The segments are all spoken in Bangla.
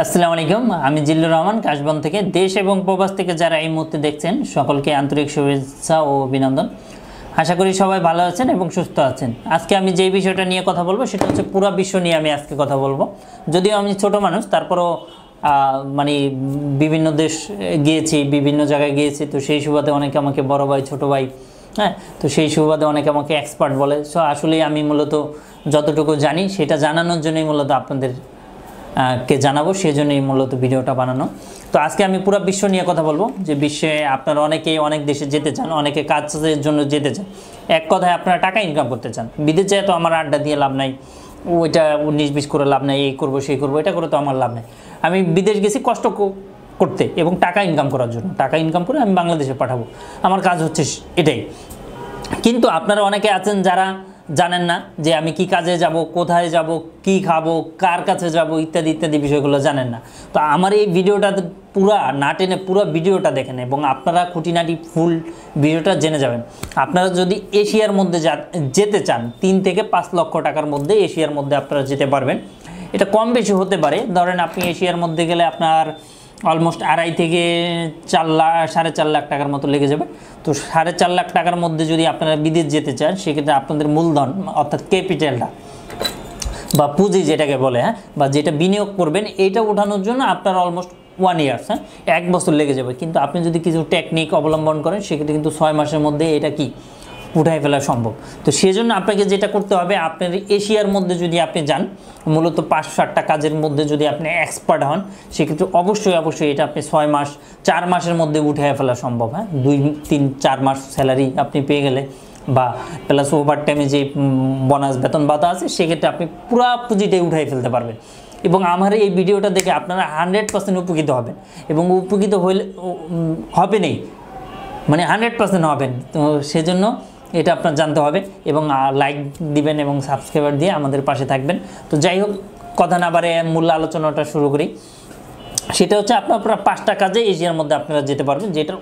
আসসালামু আলাইকুম, আমি জিল্লুর রহমান কাশবন থেকে। দেশ এবং প্রবাস থেকে যারা এই মুহূর্তে দেখছেন সকলকে আন্তরিক শুভেচ্ছা ও অভিনন্দন। আশা করি সবাই ভালো আছেন এবং সুস্থ আছেন। আজকে আমি যে বিষয়টা নিয়ে কথা বলবো সেটা হচ্ছে পুরো বিশ্ব নিয়ে আমি আজকে কথা বলবো। যদিও আমি ছোট মানুষ, তারপরও মানে বিভিন্ন দেশ গিয়েছি, বিভিন্ন জায়গায় গিয়েছি, তো সেই সুবাদে অনেকে আমাকে বড় ভাই, ছোট ভাই, হ্যাঁ, তো সেই সুবাদে অনেকে আমাকে এক্সপার্ট বলে। সো আসলে আমি মূলত যতটুকু জানি সেটা জানানোর জন্যই মূলত আপনাদের কে জানাবো, সেজন্যই মূলত ভিডিওটা বানানো। তো আজকে আমি পুরো বিশ্ব নিয়ে কথা বলবো, যে বিশ্বে আপনারা অনেকেই অনেক দেশে যেতে চান, অনেকে কাজের জন্য যেতে চান। এক কথায় আপনারা টাকা ইনকাম করতে চান। বিদেশে যেয়ে তো আমার আড্ডা দিয়ে লাভ নাই, ওইটা 19-20 করে লাভ নাই, এই করবো সেই করবো, এটা করে তো আমার লাভ নাই। আমি বিদেশ গেছি কষ্ট করতে এবং টাকা ইনকাম করার জন্য। টাকা ইনকাম করে আমি বাংলাদেশে পাঠাবো, আমার কাজ হচ্ছে এটাই। কিন্তু আপনারা অনেকে আছেন যারা জানেন না যে আমি কি কাজে যাব, কোথায় যাব, কি খাবো, কার কাছে যাব, ইত্যাদি ইত্যাদি বিষয়গুলো জানেন না। তো আমার এই ভিডিওটা পুরা না টেনে পুরো ভিডিওটা দেখেন এবং আপনারা খুঁটিনাটি ফুল ভিডিওটা জেনে যাবেন। আপনারা যদি এশিয়ার মধ্যে যেতে চান, 3 থেকে 5 লক্ষ টাকার মধ্যে এশিয়ার মধ্যে আপনারা যেতে পারবেন। এটা কম বেশি হতে পারে। ধরেন আপনি এশিয়ার মধ্যে গেলে আপনার অলমোস্ট 2.5 থেকে 4 লাখ, 4.5 লাখ টাকার মতো লেগে যাবে। তো 4.5 লাখ টাকার মধ্যে যদি আপনারা বিদেশ যেতে চান, সেক্ষেত্রে আপনাদের মূলধন অর্থাৎ ক্যাপিটালটা বা পুঁজি যেটাকে বলে, হ্যাঁ, বা যেটা বিনিয়োগ করবেন, এইটা ওঠানোর জন্য আপনার অলমোস্ট 1 ইয়ার, হ্যাঁ, 1 বছর লেগে যাবে। কিন্তু আপনি যদি কিছু টেকনিক অবলম্বন করেন, সেক্ষেত্রে কিন্তু 6 মাসের মধ্যে এটা কি উঠাই ফেলা সম্ভব। তো সেজন্য আপনাকে যেটা করতে হবে, আপনার এশিয়ার মধ্যে যদি আপনি যান, মূলত 5-7টা কাজের মধ্যে যদি আপনি এক্সপার্ট হন, সেক্ষেত্রে অবশ্যই এটা আপনি 6 মাস 4 মাসের মধ্যে উঠাই ফেলা সম্ভব। হ্যাঁ, 2-3-4 মাস স্যালারি আপনি পেয়ে গেলে, বা প্লাস ওভার টাইমে যে বোনাস বেতন ভাতা আছে, সেক্ষেত্রে আপনি পুরো পুঁজিটাই উঠাই ফেলতে পারবেন। এবং আমার এই ভিডিওটা দেখে আপনারা 100% উপকৃত হবেন, এবং উপকৃত হবেনই, মানে 100% হবেন। তো সেজন্য এটা আপনার জানতে হবে এবং লাইক দিবেন এবং সাবস্ক্রাইবার দিয়ে আমাদের পাশে থাকবেন। তো যাই হোক, কথা না বাড়ে মূল আলোচনাটা শুরু করি। সেটা হচ্ছে আপনারা 5টা কাজে এশিয়ার মধ্যে আপনারা যেতে পারবেন, যেটার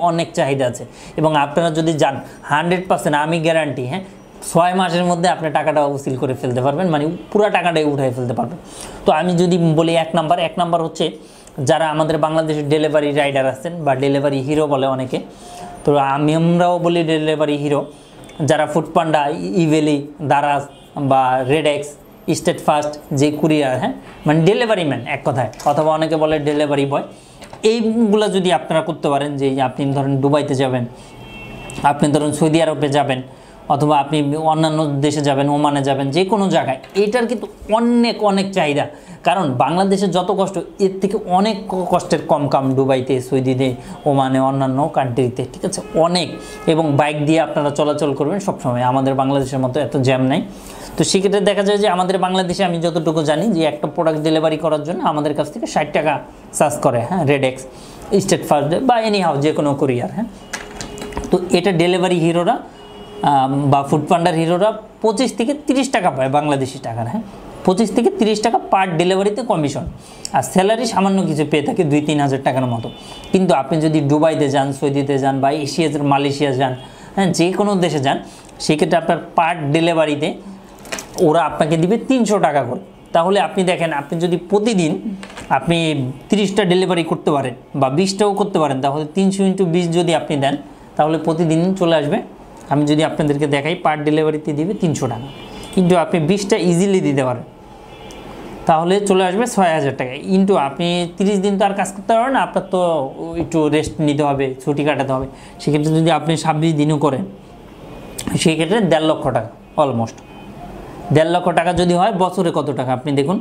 অনেক চাহিদা আছে। এবং আপনারা যদি যান, 100% আমি গ্যারান্টি, হ্যাঁ, 6 মাসের মধ্যে আপনি টাকাটা উসিল করে ফেলতে পারবেন, মানে পুরো টাকাটাই উঠাই ফেলতে পারবেন। তো আমি যদি বলি এক নাম্বার হচ্ছে যারা আমাদের বাংলাদেশের ডেলিভারি রাইডার আছেন বা ডেলিভারি হিরো বলে অনেকে, তো আমরাও বলি ডেলিভারি হিরো, যারা ফুডপান্ডা, ইভেলি, দারাজ বা রেডেক্স, স্টেট ফাস্ট, যে কুরিয়ার, হ্যাঁ, মানে ডেলিভারি ম্যান এক কথায়, অথবা অনেকে বলে ডেলিভারি বয়। এইগুলো যদি আপনারা করতে পারেন, যে আপনি ধরেন দুবাইতে যাবেন, আপনি ধরুন সৌদি আরবে যাবেন, অথবা আপনি অন্যান্য দেশে যাবেন, ওমানে যাবেন, যে কোনো জায়গায়, এটার কিন্তু অনেক চাহিদা। কারণ বাংলাদেশে যত কষ্ট, এর থেকে অনেক কষ্টের কম কাম দুবাইতে, সৌদিতে, ওমানে, অন্যান্য কান্ট্রিতে, ঠিক আছে, অনেক। এবং বাইক দিয়ে আপনারা চলাচল করবেন সবসময়, আমাদের বাংলাদেশের মতো এত জ্যাম নাই। তো সেক্ষেত্রে দেখা যায় যে আমাদের বাংলাদেশে, আমি যতটুকু জানি, যে একটা প্রোডাক্ট ডেলিভারি করার জন্য আমাদের কাছ থেকে 60 টাকা চার্জ করে, হ্যাঁ, রেডেক্স, স্টেট ফাস্ট বা এনিহাউ যে কোনো কুরিয়ার, হ্যাঁ। তো এটা ডেলিভারি হিরোরা বা ফুডপান্ডার হিরোরা 25 থেকে 30 টাকা পায় বাংলাদেশি টাকার, হ্যাঁ, 25 থেকে 30 টাকা পার ডেলিভারিতে কমিশন। আর স্যালারি সামান্য কিছু পেয়ে থাকে 2-3 হাজার টাকার মতো। কিন্তু আপনি যদি দুবাইতে যান, সৌদিতে যান, বা এশিয়ার মালয়েশিয়া যান, হ্যাঁ, যে কোনো দেশে যান, সেক্ষেত্রে আপনার পার ডেলিভারিতে ওরা আপনাকে দিবে 300 টাকা করে। তাহলে আপনি দেখেন, আপনি যদি প্রতিদিন আপনি 30টা ডেলিভারি করতে পারেন বা 20টাও করতে পারেন, তাহলে 300 × 20 যদি আপনি দেন, তাহলে প্রতিদিন চলে আসবে, আমি যদি আপনাদেরকে দেখাই, পার ডেলিভারিতে দিবে 300 টাকা। কিন্তু আপনি 20টা ইজিলি দিতে পারেন, তাহলে চলে আসবে 6000 টাকা। কিন্তু আপনি 30 দিন তো আর কাজ করতে পারবেন না, আপনার তো একটু রেস্ট নিতে হবে, ছুটি কাটাতে হবে। সেক্ষেত্রে যদি আপনি 26 দিনও করেন, সেক্ষেত্রে 1.5 লক্ষ টাকা, অলমোস্ট 1.5 লক্ষ টাকা যদি হয়, বছরে কত টাকা আপনি দেখুন,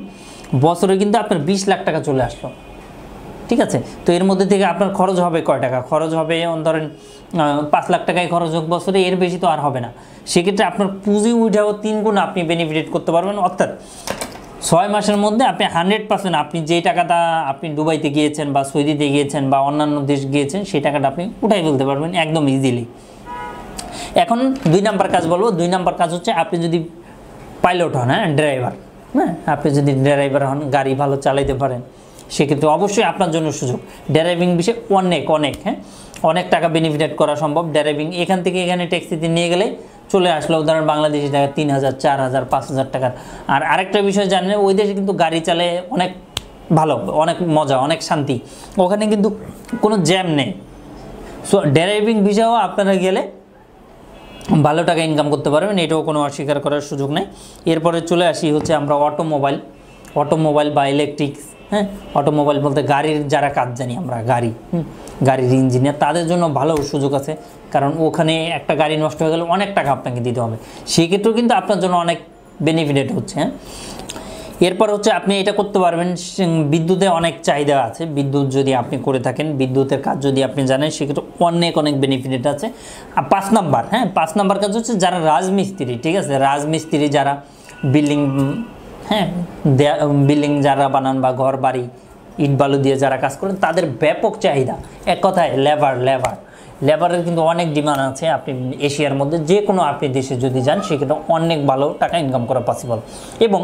বছরে কিন্তু আপনার 20 লাখ টাকা চলে আসলো, ঠিক আছে। তো এর মধ্যে থেকে আপনার খরচ হবে কয় টাকা? খরচ হবে ধরেন 5 লাখ টাকায় খরচ হোক বছরে, এর বেশি তো আর হবে না। সেক্ষেত্রে আপনার পুঁজি উঠাও 3 গুণ আপনি বেনিফিট করতে পারবেন। অর্থাৎ 6 মাসের মধ্যে আপনি 100% আপনি যে টাকাটা আপনি দুবাইতে গিয়েছেন বা সৌদিতে গিয়েছেন বা অন্যান্য দেশ গিয়েছেন, সেই টাকাটা আপনি উঠাই ফেলতে পারবেন একদম ইজিলি। এখন 2 নাম্বার কাজ বলবো। 2 নাম্বার কাজ হচ্ছে আপনি যদি পাইলট হন, হ্যাঁ, ড্রাইভার, হ্যাঁ, আপনি যদি ড্রাইভার হন, গাড়ি ভালো চালাইতে পারেন, সেক্ষেত্রে অবশ্যই আপনার জন্য সুযোগ। ড্রাইভিং বিষয়ে অনেক, হ্যাঁ, অনেক টাকা বেনিফিট করা সম্ভব। ড্রাইভিং এখান থেকে এখানে ট্যাক্সিতে নিয়ে গেলে চলে আসলো উদাহরণ বাংলাদেশি টাকা 3000, 4000, 5000 টাকার। আর আরেকটা বিষয় জানেন, ওই দেশে কিন্তু গাড়ি চালায় অনেক ভালো, অনেক মজা, অনেক শান্তি, ওখানে কিন্তু কোনো জ্যাম নেই। সো ড্রাইভিং ভিসাও আপনারা গেলে ভালো টাকা ইনকাম করতে পারবেন, এটাও কোনো অস্বীকার করার সুযোগ নেই। এরপরে চলে আসি হচ্ছে আমরা অটোমোবাইল বা ইলেকট্রিক্স, হ্যাঁ, অটোমোবাইল বলতে গাড়ির যারা কাজ জানি আমরা, গাড়ির ইঞ্জিনিয়ার, তাদের জন্য ভালো সুযোগ আছে। কারণ ওখানে একটা গাড়ি নষ্ট হয়ে গেলে অনেক টাকা আপনাকে দিতে হবে, সেক্ষেত্রেও কিন্তু আপনার জন্য অনেক বেনিফিটেড হচ্ছে। হ্যাঁ, এরপর হচ্ছে আপনি এটা করতে পারবেন, বিদ্যুতে অনেক চাহিদা আছে, বিদ্যুৎ যদি আপনি করে থাকেন, বিদ্যুতের কাজ যদি আপনি জানেন, সেক্ষেত্রে অনেক বেনিফিট আছে। আর 5 নাম্বার কাজ হচ্ছে যারা রাজমিস্ত্রি, ঠিক আছে, রাজমিস্ত্রি যারা বিল্ডিং, হ্যাঁ, বিল্ডিং যারা বানান বা ঘর বাড়ি ইট বালু দিয়ে যারা কাজ করেন, তাদের ব্যাপক চাহিদা। এক কথায় লেবারের কিন্তু অনেক ডিমান্ড আছে। আপনি এশিয়ার মধ্যে যে কোনো আপনি দেশে যদি যান, সেক্ষেত্রে অনেক ভালো টাকা ইনকাম করা পসিবল। এবং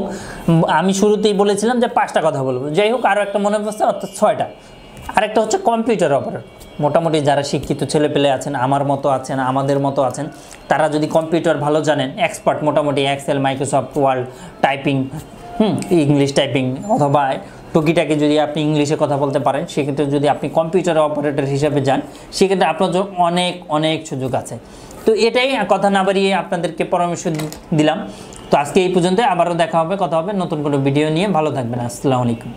আমি শুরুতেই বলেছিলাম যে 5টা কথা বলবো, যাই হোক আরও একটা মনে পড়ছে, অর্থাৎ 6টা। আরেকটা হচ্ছে কম্পিউটার অপারেটর। মোটামুটি যারা শিক্ষিত ছেলেপেলে আছেন, আমার মতো আছেন, আমাদের মতো আছেন, তারা যদি কম্পিউটার ভালো জানেন, এক্সপার্ট, মোটামুটি Excel, Microsoft Word, typing, English typing, অথবা টুকিটাকি যদি আপনি ইংলিশে কথা বলতে পারেন, সেক্ষেত্রে যদি আপনি কম্পিউটার অপারেটর হিসেবে যান, সেক্ষেত্রে আপনার জন্য অনেক সুযোগ আছে। তো এটাই, কথা না বাড়িয়ে আপনাদেরকে পরামর্শ দিলাম। তো আজকে এই পর্যন্ত, আবারও কথা হবে নতুন কোনো ভিডিও নিয়ে। ভালো থাকবেন, আসসালামু আলাইকুম।